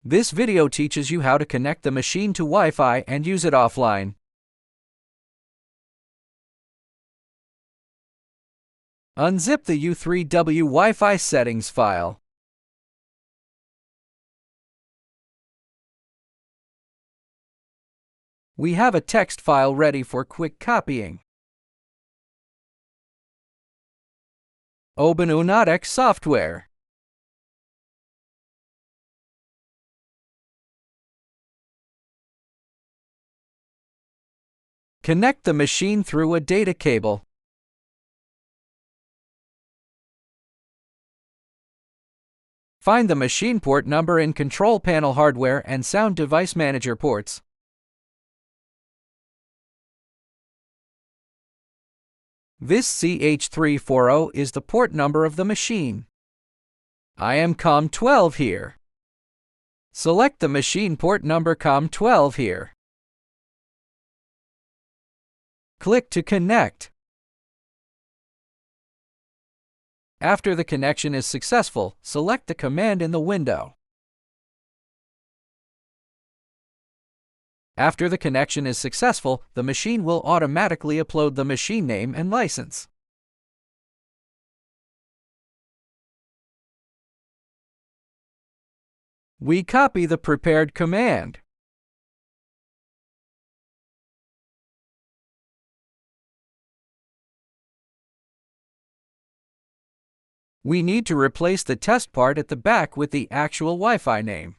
This video teaches you how to connect the machine to Wi-Fi and use it offline. Unzip the U3W Wi-Fi settings file. We have a text file ready for quick copying. Open UUNA TEK software. Connect the machine through a data cable. Find the machine port number in Control Panel Hardware and Sound Device Manager ports. This CH340 is the port number of the machine. I am COM12 here. Select the machine port number COM12 here. Click to connect. After the connection is successful, select the command in the window. After the connection is successful, the machine will automatically upload the machine name and license. We copy the prepared command. We need to replace the test part at the back with the actual Wi-Fi name.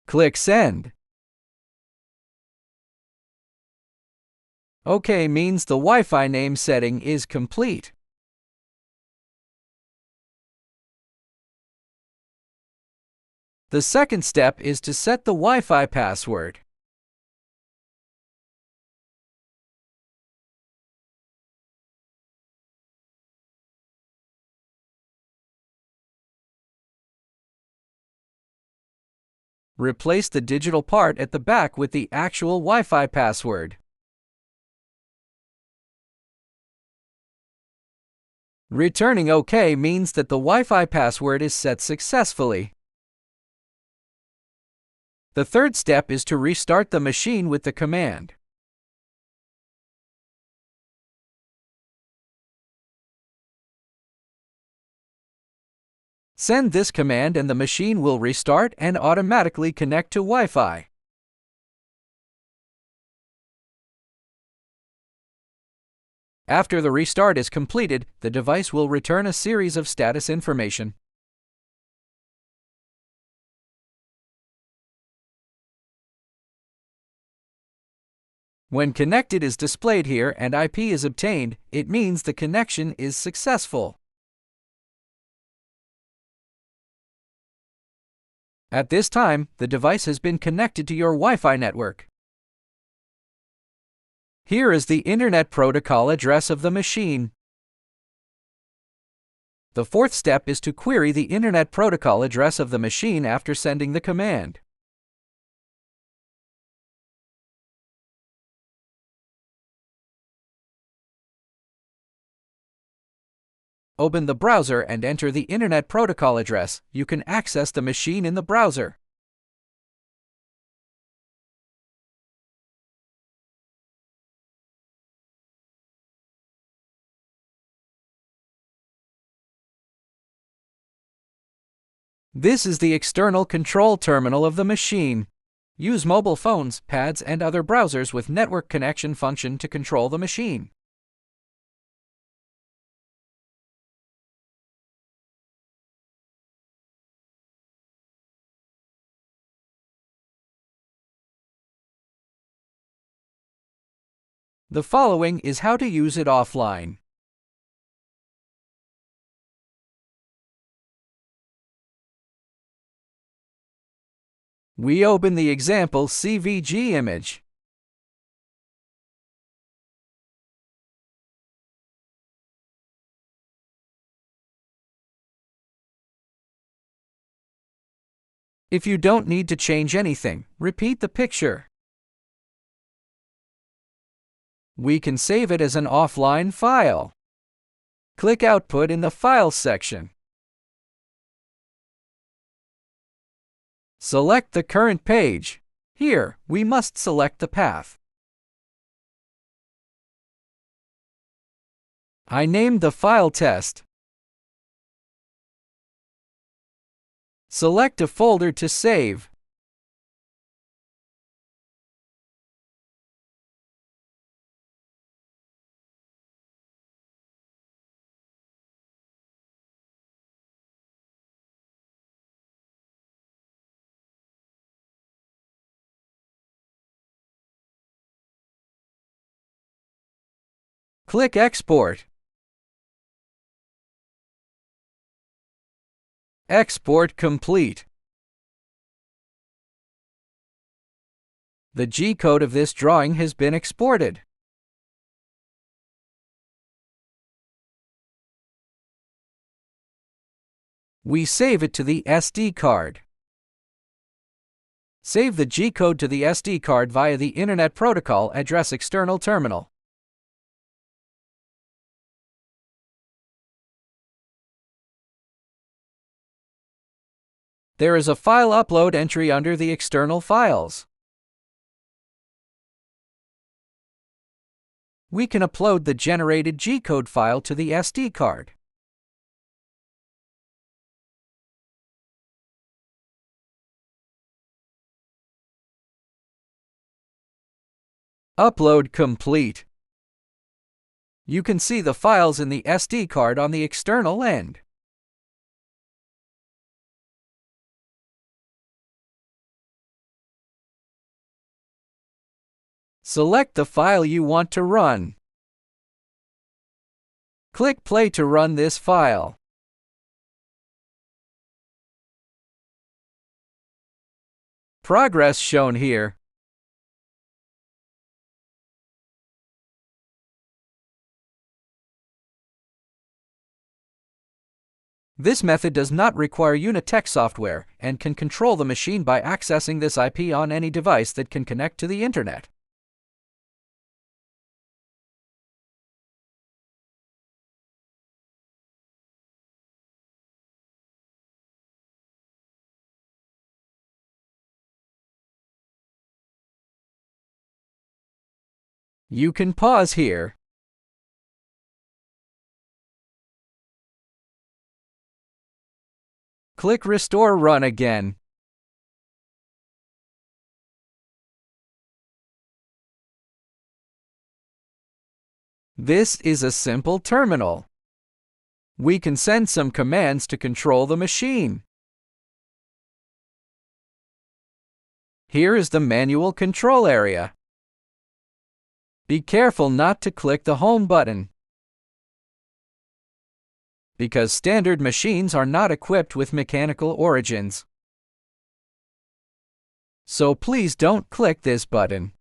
Click Send. OK means the Wi-Fi name setting is complete. The second step is to set the Wi-Fi password. Replace the digital part at the back with the actual Wi-Fi password. Returning OK means that the Wi-Fi password is set successfully. The third step is to restart the machine with the command. Send this command and the machine will restart and automatically connect to Wi-Fi. After the restart is completed, the device will return a series of status information. When connected is displayed here and IP is obtained, it means the connection is successful. At this time, the device has been connected to your Wi-Fi network. Here is the Internet Protocol address of the machine. The fourth step is to query the Internet Protocol address of the machine after sending the command. Open the browser and enter the Internet Protocol address. You can access the machine in the browser. This is the external control terminal of the machine. Use mobile phones, pads, and other browsers with network connection function to control the machine. The following is how to use it offline. We open the example CVG image. If you don't need to change anything, repeat the picture. We can save it as an offline file. Click Output in the Files section. Select the current page. Here, we must select the path. I named the file test. Select a folder to save. Click Export. Export complete. The G-code of this drawing has been exported. We save it to the SD card. Save the G-code to the SD card via the Internet Protocol address external terminal. There is a file upload entry under the external files. We can upload the generated G-code file to the SD card. Upload complete. You can see the files in the SD card on the external end. Select the file you want to run. Click Play to run this file. Progress shown here. This method does not require UUNA TEK software and can control the machine by accessing this IP on any device that can connect to the Internet. You can pause here. Click Restore Run again. This is a simple terminal. We can send some commands to control the machine. Here is the manual control area. Be careful not to click the Home button, because standard machines are not equipped with mechanical origins. So please don't click this button.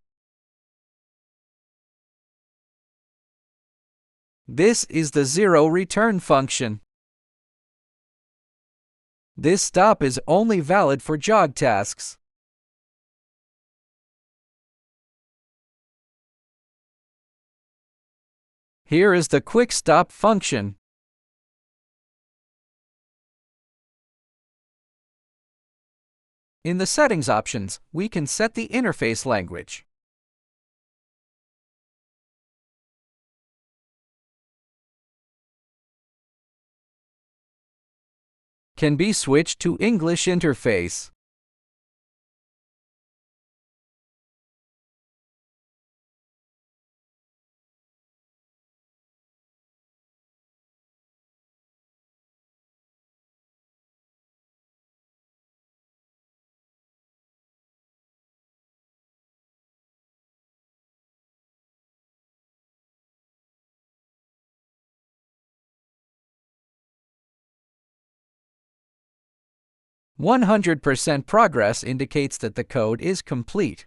This is the zero return function. This stop is only valid for jog tasks. Here is the quick stop function. In the settings options, we can set the interface language. Can be switched to English interface. "100% progress" indicates that the code is complete.